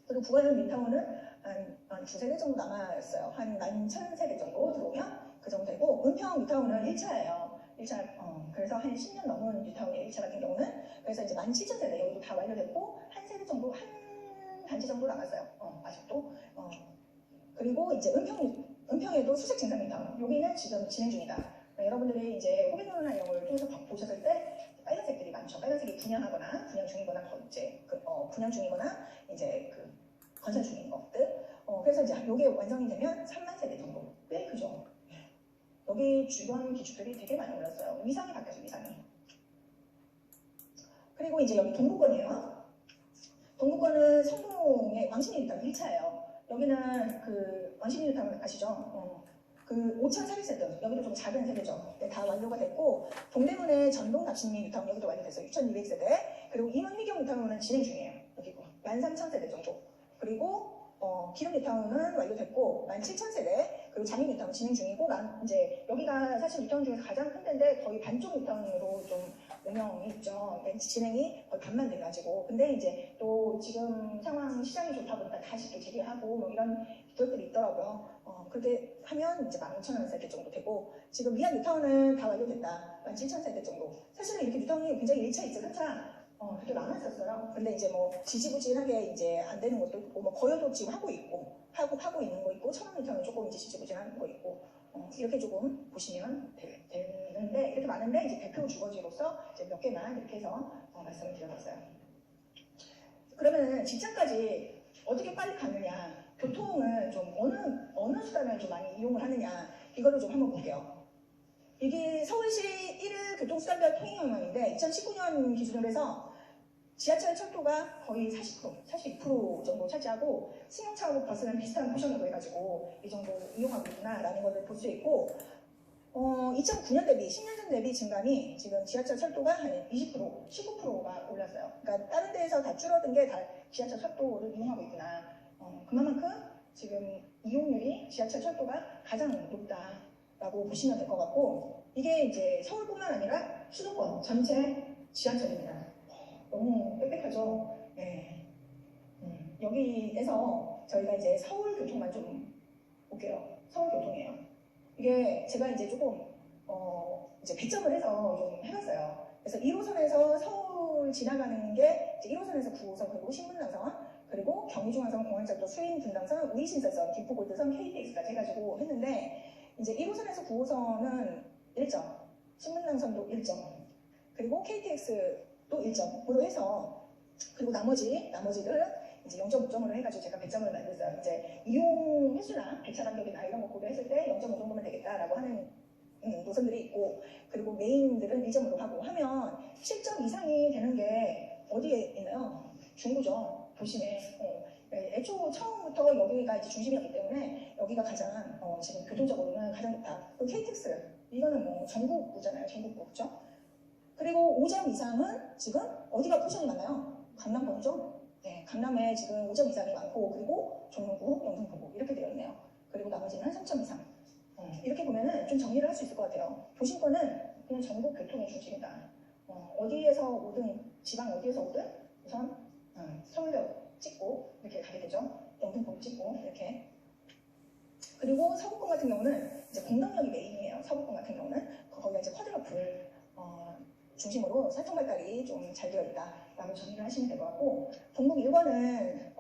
그리고 부가연 뉴타운은 한 2세대 정도 남아있어요. 한 11,000세대 정도 들어오면 그 정도 되고, 은평 뉴타운은 1차예요. 1차, 그래서 한 10년 넘은 뉴타운이에요. 1차 같은 경우는. 그래서 이제 17,000세대 여기도 다 완료됐고, 한 세대 정도, 한 단지 정도 남았어요. 아직도. 그리고 이제 은평에도 수색 증상 뉴타운. 여기는 지금 진행 중이다. 여러분들이 이제 호갱론이나 이런 걸 통해서 보셨을 때 빨간색들이 많죠. 빨간색이 분양하거나, 분양 중이거나, 분양 중이거나, 이제 그 건설 중인 것들. 그래서 이제 이게 완성이 되면 3만 세대 정도. 꽤 크죠. 여기 주변 기축들이 되게 많이 올랐어요. 위상이 바뀌었어요, 위상이. 그리고 이제 여기 동구권이에요. 동구권은 성동의 왕신리 뉴타운 1차예요. 여기는 그 왕신리 뉴타운 아시죠? 그 5,400세대, 여기도 좀 작은 세대죠. 네, 다 완료가 됐고, 동대문의 전동 납신리 뉴타운 여기도 완료됐어요. 6,200세대. 그리고 임원 휘경 뉴타운은 진행 중이에요. 여기고 13,000세대 정도. 그리고 기름 뉴타운은 완료됐고 17,000세대. 그리고 장인 뉴타운 진행 중이고, 이제 여기가 사실 뉴타운 중에서 가장 큰 데인데 거의 반쪽 뉴타운으로 좀 운영이 있죠. 진행이 거의 반만 돼가지고. 근데 이제 또 지금 상황 시장이 좋다 보니까 다시 또 재개하고 뭐 이런 기술들이 있더라고요. 그렇게 하면 이제 15,000세대 정도 되고, 지금 미안 뉴타운은 다 완료됐다. 17,000세대 정도. 사실은 이렇게 뉴타운이 굉장히 1차, 2차, 3차 그렇게 많았었어요. 근데 이제 뭐 지지부진하게 이제 안 되는 것도 있고, 뭐 거여도 지금 하고 있는 거 있고, 천원 뉴타운은 조금 이제 지지부진하는 거 있고, 이렇게 조금 보시면 되는데, 이렇게 많은데 이제 대표 주거지로서 이제 몇 개만 이렇게 해서 말씀을 드려봤어요. 그러면 직장까지 어떻게 빨리 가느냐, 교통을 좀 어느 수단을 좀 많이 이용을 하느냐, 이거를 좀 한번 볼게요. 이게 서울시 1일 교통수단별 통행역량인데 2019년 기준으로 해서 지하철, 철도가 거의 42% 정도 차지하고, 승용차하고 버스는 비슷한 포션으로 해가지고 이 정도 이용하고 있구나라는 것을 볼 수 있고, 2009년 대비, 10년 전 대비 증감이 지금 지하철, 철도가 한 20%, 19%가 올랐어요. 그러니까 다른 데에서 다 줄어든 게 다 지하철, 철도를 이용하고 있구나. 그만큼 지금 이용률이 지하철, 철도가 가장 높다라고 보시면 될 것 같고, 이게 이제 서울뿐만 아니라 수도권 전체 지하철입니다. 너무 빽빽하죠. 네. 여기에서 저희가 이제 서울 교통만 좀 볼게요. 서울 교통이에요. 이게 제가 이제 조금 이제 배점을 해서 좀 해봤어요. 그래서 1호선에서 서울 지나가는 게 이제 1호선에서 9호선 그리고 신분당선 그리고 경의중앙선 공항철도 수인분당선 우이신설선 김포골드선 KTX까지 해가지고 했는데 이제 1호선에서 9호선은 1점 신분당선도 1점 그리고 KTX도 1점으로 해서 그리고 나머지들은 이제 0.5점으로 해가지고 제가 100점을 만들었어요. 이제 이용 횟수나 배차 간격이나 이런 거 고려했을 때 0.5 정도면 되겠다라고 하는 노선들이 있고 그리고 메인들은 1점으로 하고 하면 7점 이상이 되는 게 어디에 있나요? 중구죠. 도심에. 애초 처음부터 여기가 이제 중심이었기 때문에 여기가 가장 지금 교통적으로는 가장 좋다. 그리고 KTX 이거는 뭐 전국구잖아요. 전국구 그렇죠? 그리고 5점 이상은 지금 어디가 포션이 많나요? 강남권이죠. 네, 강남에 지금 5점 이상이 많고 그리고 종로구, 영등포구 이렇게 되어 있네요. 그리고 나머지는 3점 이상. 이렇게 보면은 좀 정리를 할 수 있을 것 같아요. 도심권은 그냥 전국 교통의 중심이다. 어디에서 오든 지방 어디에서 오든 우선 서울역 찍고 이렇게 가게 되죠. 영등포구 찍고 이렇게. 그리고 서구권 같은 경우는 이제 공덕역이 메인이에요. 서구권 같은 경우는 거기가 이제 쿼드러플 중심으로 살통 발달이 좀 잘 되어 있다라고 정리를 하시면 될 것 같고 동북 1권은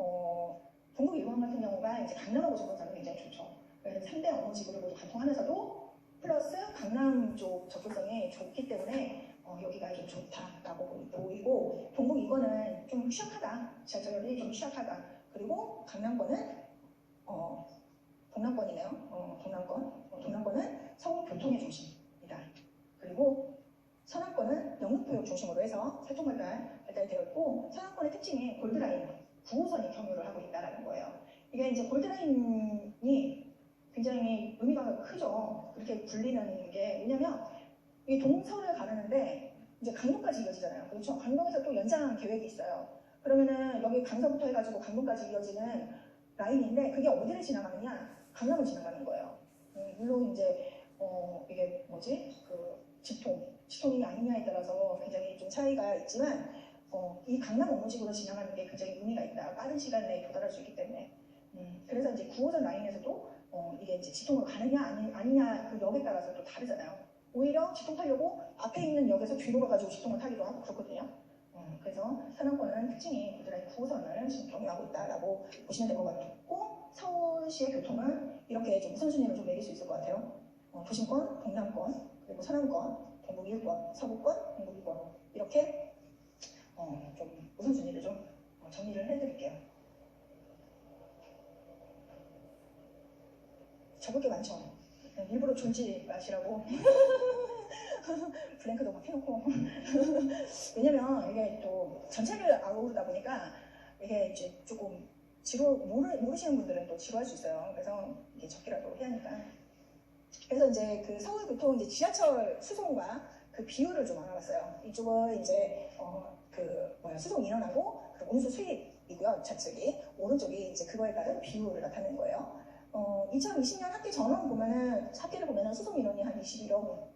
동북 1권 같은 경우가 이제 강남하고 접근성이 굉장히 좋죠. 그래서 3대 업무지구를 모두 관통하면서도 플러스 강남 쪽 접근성이 좋기 때문에 여기가 좀 좋다라고 보이고 동북 2권은 좀 취약하다. 지하철이 좀 취약하다. 그리고 강남권은 동남권이네요. 동남권은 서울 교통의 중심이다. 그리고 서남권은 영등포역 중심으로 해서 살통발달되어 있고 서남권의 특징이 골드라인 9호선이 경유를 하고 있다는 거예요. 이게 이제 골드라인이 굉장히 의미가 크죠. 그렇게 불리는 게 왜냐면 이 동서를 가르는데 이제 강동까지 이어지잖아요. 그렇죠? 강동에서 또 연장 계획이 있어요. 그러면은 여기 강서부터 해가지고 강동까지 이어지는 라인인데 그게 어디를 지나가느냐? 강남을 지나가는 거예요. 물론 이제 이게 뭐지? 그 직통이 아니냐에 따라서 굉장히 좀 차이가 있지만 이 강남 업무지구로 지나가는 게 굉장히 의미가 있다. 빠른 시간 내에 도달할 수 있기 때문에. 그래서 이제 9호선 라인에서도 이게 이제 직통으로 가느냐 아니냐 그 역에 따라서 또 다르잖아요. 오히려 직통 타려고 앞에 있는 역에서 뒤로 가가지고 직통을 타기도 하고 그렇거든요. 그래서 서남권은 특징이 골드라인 9호선을 지금 경유하고 있다라고 보시면 될 것 같고 서울시의 교통은 이렇게 좀 우선순위를 좀 매길 수 있을 것 같아요. 도심권, 동남권, 그리고 서남권, 동북 1권, 서부권, 동북 2권 이렇게 좀 우선순위를 좀 정리를 해드릴게요. 적을 게 많죠. 일부러 졸지 마시라고 블랭크도 막 해놓고 왜냐면 이게 또 전체를 아우르다 보니까 이게 이제 조금 모르시는 분들은 또 지루할 수 있어요. 그래서 이게 적기라도 해야 하니까. 그래서 이제 그 서울교통 이제 지하철 수송과 그 비율을 좀 알아봤어요. 이쪽은 이제 수송 인원하고 그 운수 수입이고요. 좌측이 오른쪽이 이제 그거에 따른 비율을 나타낸 거예요. 2020년 학기 전원 보면은 학기를 보면은 수송 인원이 한 21억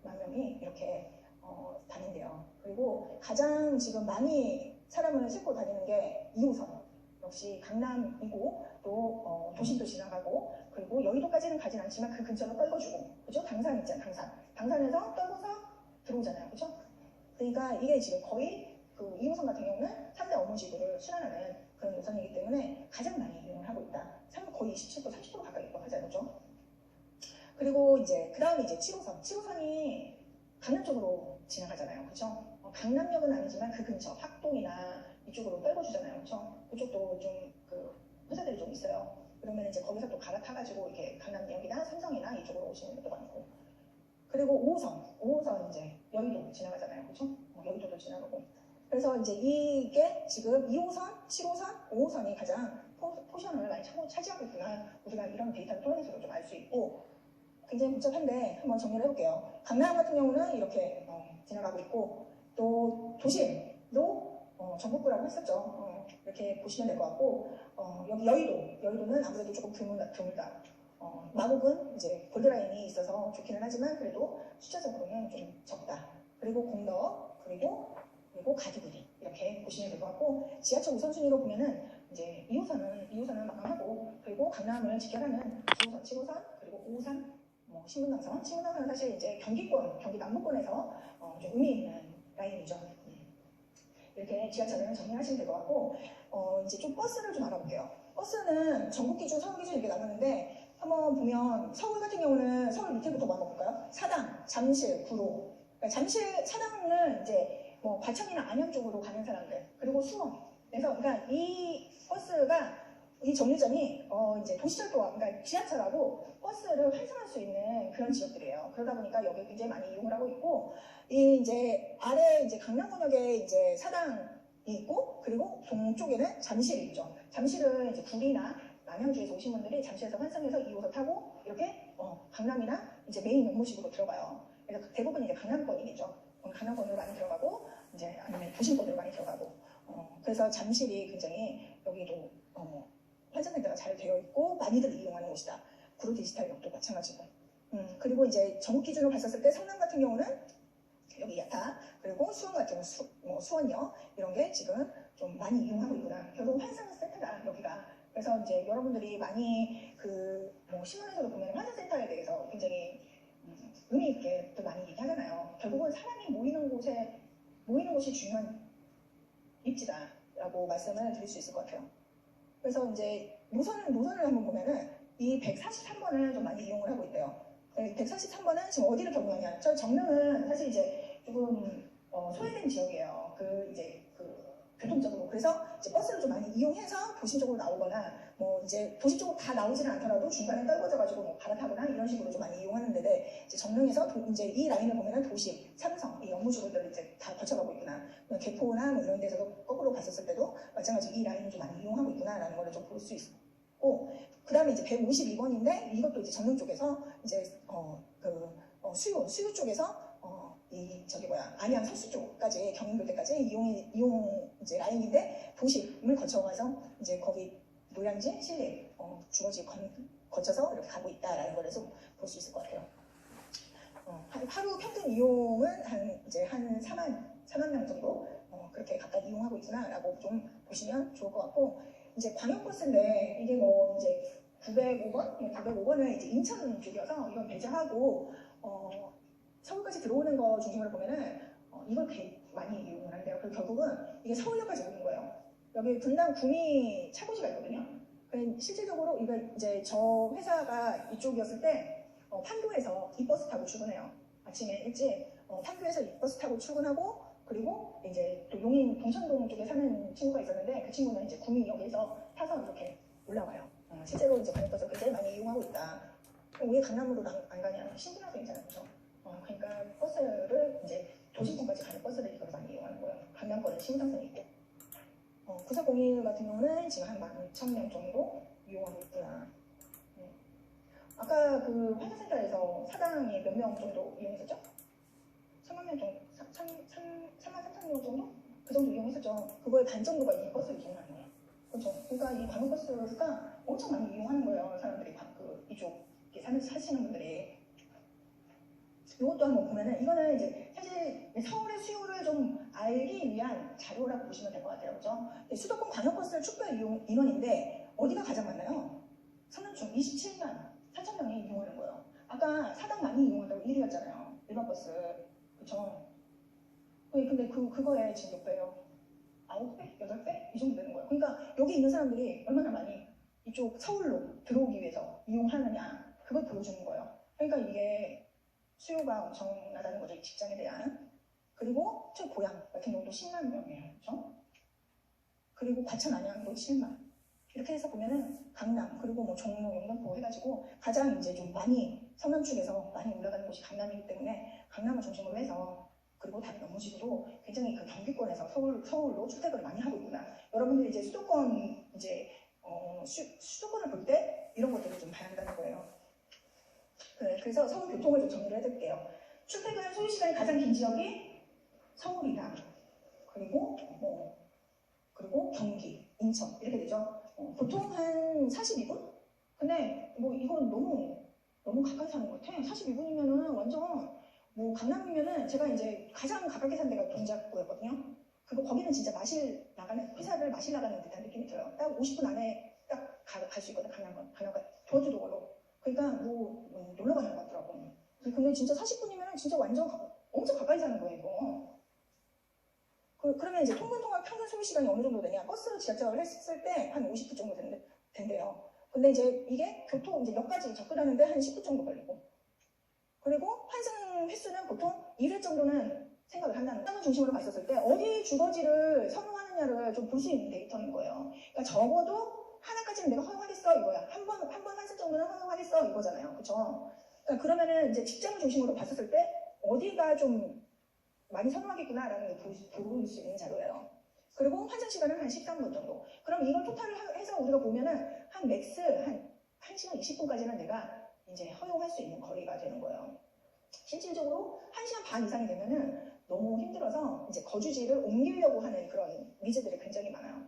만 명이 이렇게 다닌대요. 그리고 가장 지금 많이 사람을 싣고 다니는 게 2호선. 역시 강남이고 또 도심도 지나가고 그리고 여의도까지는 가진 않지만 그 근처로 떨궈주고 그죠? 당산 있잖아요. 당산에서 떨궈서 들어오잖아요. 그죠? 그러니까 이게 지금 거의 그 2호선 같은 경우는 3대 업무지구를 순환하는 그런 노선이기 때문에 가장 많이 이용을 하고 있다. 거의 27% 30% 가까이 하잖아요. 그죠? 그리고 이제 그 다음에 이제 7호선이 강남 쪽으로 지나가잖아요. 그죠? 강남역은 아니지만 그 근처 학동이나 이쪽으로 떨궈주잖아요. 그죠? 그쪽도 좀 그 회사들이 좀 있어요. 그러면 이제 거기서 또 갈아타가지고 이렇게 강남역이나 삼성이나 이쪽으로 오시는 것도 많고. 그리고 5호선 이제 여의도 지나가잖아요. 그죠? 여의도도 지나가고. 그래서 이제 이게 지금 2호선, 7호선, 5호선이 가장 포션을 많이 차지하고 있구나. 우리가 이런 데이터를 통해서 좀 알 수 있고 굉장히 복잡한데 한번 정리를 해볼게요. 강남 같은 경우는 이렇게 지나가고 있고 또 도심도 전북구라고 했었죠. 이렇게 보시면 될 것 같고 여기 여의도는 아무래도 조금 드물다. 마곡은 이제 골드라인이 있어서 좋기는 하지만 그래도 숫자적으로는 좀 적다. 그리고 공덕 그리고 가디구리 이렇게 보시면 될 것 같고 지하철 우선순위로 보면은 이제 2호선은 마감하고 그리고 강남을 직결하는 9호선, 7호선 그리고 5호선, 신분당선은 사실 이제 경기 남부권에서 좀 의미 있는 라인이죠. 이렇게 지하철을 정리하시면 될 것 같고, 이제 좀 버스를 좀 알아볼게요. 버스는 전국 기준, 서울 기준 이렇게 나눴는데, 한번 보면 서울 같은 경우는 서울 밑에부터 한번 볼까요? 사당, 잠실, 구로. 그러니까 잠실, 사당은 이제 뭐 과천이나 안양 쪽으로 가는 사람들, 그리고 수원. 그래서 그러니까 이 버스가 이 정류점이 이제 도시철도와 그러니까 지하철하고 버스를 환승할 수 있는 그런 지역들이에요. 그러다 보니까 여기 굉장히 많이 이용을 하고 있고, 이 이제 아래 이제 강남권역에 이제 사당이 있고, 그리고 동쪽에는 잠실이 있죠. 잠실은 이제 구리나 남양주에서 오신 분들이 잠실에서 환승해서 2호선 타고 이렇게 강남이나 이제 메인 연무식으로 들어가요. 그래서 대부분 이제 강남권이겠죠. 강남권으로 많이 들어가고 이제 아니면 도심권으로 많이 들어가고. 그래서 잠실이 굉장히 여기도 환승센터가 잘 되어 있고 많이들 이용하는 곳이다. 구로 디지털역도 마찬가지고. 그리고 이제 전국 기준으로 봤었을 때 성남 같은 경우는 여기 야타, 그리고 수원 같은 경우 수원역 이런 게 지금 좀 많이 이용하고 있구나. 결국 환승센터다 여기가. 그래서 이제 여러분들이 많이 뭐 신문에서도 보면 환승센터에 대해서 굉장히 의미 있게 또 많이 얘기하잖아요. 결국은 사람이 모이는 곳이 중요한 입지다라고 말씀을 드릴 수 있을 것 같아요. 그래서 이제 노선을 한번 보면은 이 143번을 좀 많이 이용을 하고 있대요. 143번은 지금 어디를 경유하냐? 저희 정릉은 사실 이제 조금 소외된 지역이에요. 교통적으로. 그래서 이제 버스를 좀 많이 이용해서 도시 쪽으로 나오거나 뭐 이제 도시 쪽으로 다 나오지는 않더라도 중간에 떨궈져가지고 뭐 갈아타거나 이런 식으로 좀 많이 이용하는데, 이제 정릉에서 이제 이 라인을 보면은 도시, 삼성, 이 연무주로들 이제 다 거쳐가고 있구나. 개포나 뭐 이런 데서도 거꾸로 갔었을 때도 마찬가지로 이 라인을 좀 많이 이용하고 있구나라는 걸 좀 볼 수 있고, 그 다음에 이제 152번인데 이것도 이제 정릉 쪽에서 이제 수유 쪽에서 안양 서수 쪽까지 경인교대까지 이용 이제 라인인데 도심을 거쳐가서 이제 거기 노량진, 신림, 주거지 거쳐서 이렇게 가고 있다라는 걸 좀 볼 수 있을 것 같아요. 하루 평균 이용은 한 4만 명 정도 그렇게 각각 이용하고 있구나라고 좀 보시면 좋을 것 같고, 이제 광역버스인데 이게 뭐 이제 905번을 이제 인천 쪽이어서 이건 배제하고 서울까지 들어오는 거 중심으로 보면은 이걸 되게 많이 이용을 한대요. 그리고 결국은 이게 서울역까지 오는 거예요. 여기 분당 구미 차고지가 있거든요. 실질적으로 이거 이제 저 회사가 이쪽이었을 때 판교에서 이 버스 타고 출근해요. 아침에 일찍 판교에서 이 버스 타고 출근하고, 그리고 이제 또 용인 동천동 쪽에 사는 친구가 있었는데 그 친구는 이제 구미역에서 타서 이렇게 올라와요. 실제로 이제 광역버스 굉장히 많이 이용하고 있다. 왜 강남으로 안 가냐? 신분학생이잖아요. 그렇죠? 그러니까 버스를 이제 도심권까지 가는 버스를 이걸 많이 이용하는 거예요. 강남권은 신분학생이 있고. 9401 같은 경우는 지금 한 11,000명 정도 이용하고 있구나. 아까 그 환승센터에서 사당에 몇 명 정도 이용했었죠? 3만 명 정도, 3만 3천 명 정도? 그 정도 이용했었죠. 그거의 반 정도가 이 버스를 이용하는 거예요. 그렇죠? 그러니까 이 광역버스가 엄청 많이 이용하는 거예요. 사람들이 이쪽에 사시는 분들이. 이것도 한번 보면은 이거는 이제 사실 서울의 수요를 좀 알기 위한 자료라고 보시면 될 것 같아요. 그죠? 수도권 광역버스 축별 이용 인원인데 어디가 가장 많나요? 성남중 27만 4천 명이 이용하는 거예요. 아까 사당 많이 이용한다고 1위였잖아요. 일반 버스. 그쵸? 근데 그거에 지금 몇 배예요? 9배? 8배? 이 정도 되는 거예요. 그러니까 여기 있는 사람들이 얼마나 많이 이쪽 서울로 들어오기 위해서 이용하느냐, 그걸 보여주는 거예요. 그러니까 이게 수요가 엄청나다는 거죠, 이 직장에 대한. 그리고 저 고향 같은 경우도 10만 명이에요. 그렇죠? 그리고 과천, 안양도 7만. 이렇게 해서 보면은 강남, 그리고 뭐 종로, 영등포 해가지고 가장 이제 좀 많이 성남 쪽에서 많이 올라가는 곳이 강남이기 때문에 강남을 중심으로 해서, 그리고 다른 연무식으로 굉장히 그 경기권에서 서울로 출퇴근을 많이 하고 있구나. 여러분들이 이제 수도권 이제 수도권을 볼 때 이런 것들을 좀 봐야 한다는 거예요. 그래서 서울 교통을 좀 정리를 해드릴게요. 출퇴근 소요 시간이 가장 긴 지역이 서울이다. 그리고 경기, 인천 이렇게 되죠. 보통 한 42분? 근데 뭐 이건 너무 가까이 사는 것 같아. 42분이면은 완전 뭐 강남이면은 제가 이제 가장 가깝게 산 데가 동작구였거든요. 거기는 진짜 회사를 마실 나가는 듯한 느낌이 들어요. 딱 50분 안에 딱 갈 수 있거든. 강남은 도어주도 걸로. 그러니까 놀러 가는 것 같더라고. 근데 진짜 40분이면 진짜 완전 엄청 가까이 사는 거예요, 이거. 그러면 이제 통근 평균 소요 시간이 어느 정도 되냐? 버스로 지하철을 했을 때 한 50분 정도 된대요. 근데 이제 이게 교통 이제 역까지 접근하는데 한 10분 정도 걸리고. 그리고 환승 횟수는 보통 1회 정도는 생각을 한다는 거예요. 중심으로 갔었을 때 어디 주거지를 선호하느냐를 좀 볼 수 있는 데이터인 거예요. 그러니까 적어도 하나까지는 내가 허용하겠어 이거야. 한 번 환승 정도는 허용하겠어 이거잖아요. 그렇죠? 그러니까 그러면은 이제 직장을 중심으로 봤었을 때 어디가 좀 많이 선호하겠구나라는 걸 볼 수 있는 자료예요. 그리고 환승 시간은 한 13분 정도. 그럼 이걸 토탈을 해서 우리가 보면은 한 맥스 한 1시간 20분까지는 내가 이제 허용할 수 있는 거리가 되는 거예요. 실질적으로 1시간 반 이상이 되면은 너무 힘들어서 이제 거주지를 옮기려고 하는 그런 니즈들이 굉장히 많아요.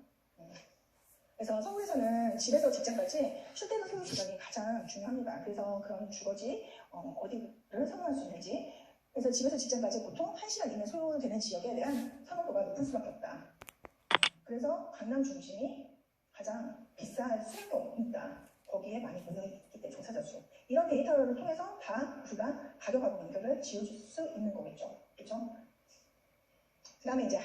그래서 서울에서는 집에서 직장까지 출퇴근 소요 시간이 가장 중요합니다. 그래서 그런 주거지 어디를 선호할 수 있는지, 그래서 집에서 직장까지 보통 1시간 이내 소요되는 지역에 대한 선호도가 높을 수밖에 없다. 그래서 강남 중심이 가장 비쌀 수밖에 없다. 거기에 많이 몰려있기 때문에 종사자 수. 이런 데이터를 통해서 다 우리가 가격하고 연결을 지어줄 수 있는 거겠죠. 그렇죠? 그 다음에 이제